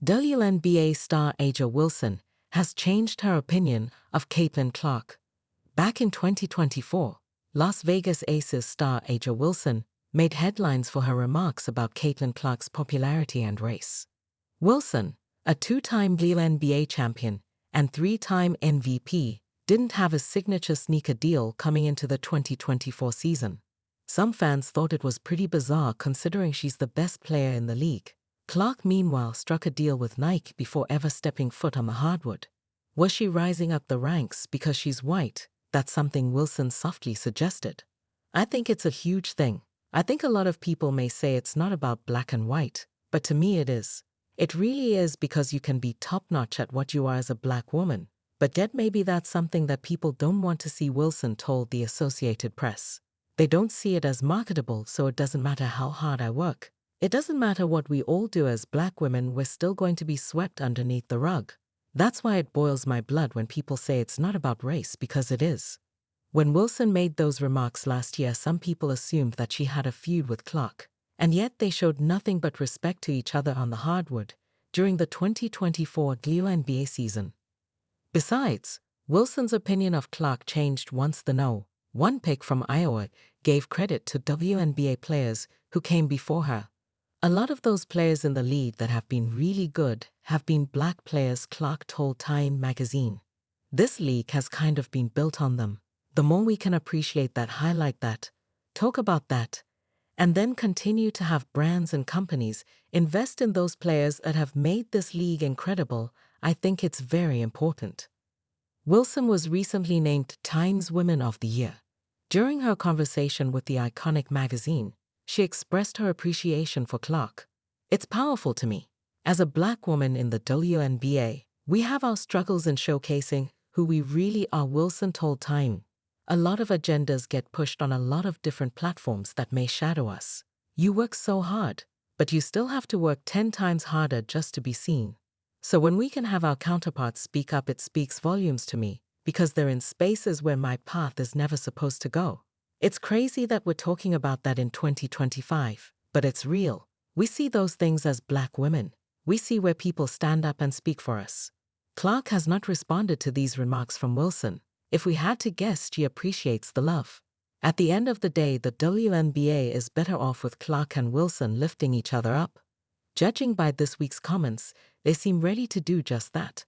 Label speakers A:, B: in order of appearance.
A: WNBA star A'ja Wilson has changed her opinion of Caitlin Clark. Back in 2024, Las Vegas Aces star A'ja Wilson made headlines for her remarks about Caitlin Clark's popularity and race. Wilson, a two-time WNBA champion and three-time MVP, didn't have a signature sneaker deal coming into the 2024 season. Some fans thought it was pretty bizarre considering she's the best player in the league. Clark meanwhile struck a deal with Nike before ever stepping foot on the hardwood. Was she rising up the ranks because she's white? That's something Wilson softly suggested. I think it's a huge thing. I think a lot of people may say it's not about black and white, but to me it is. It really is, because you can be top-notch at what you are as a black woman, but yet maybe that's something that people don't want to see, Wilson told the Associated Press. They don't see it as marketable, so it doesn't matter how hard I work. It doesn't matter what we all do as black women, we're still going to be swept underneath the rug. That's why it boils my blood when people say it's not about race, because it is. When Wilson made those remarks last year, some people assumed that she had a feud with Clark, and yet they showed nothing but respect to each other on the hardwood during the 2024 WNBA season. Besides, Wilson's opinion of Clark changed once the No. 1 pick from Iowa gave credit to WNBA players who came before her. A lot of those players in the league that have been really good have been black players, Clark told Time magazine. This league has kind of been built on them. The more we can appreciate that, highlight that, talk about that, and then continue to have brands and companies invest in those players that have made this league incredible, I think it's very important. Wilson was recently named Time's Women of the Year. During her conversation with the iconic magazine, she expressed her appreciation for Clark. It's powerful to me. As a black woman in the WNBA, we have our struggles in showcasing who we really are, Wilson told Time. A lot of agendas get pushed on a lot of different platforms that may shadow us. You work so hard, but you still have to work 10 times harder just to be seen. So when we can have our counterparts speak up, it speaks volumes to me, because they're in spaces where my path is never supposed to go. It's crazy that we're talking about that in 2025, but it's real. We see those things as black women. We see where people stand up and speak for us. Clark has not responded to these remarks from Wilson. If we had to guess, she appreciates the love. At the end of the day, the WNBA is better off with Clark and Wilson lifting each other up. Judging by this week's comments, they seem ready to do just that.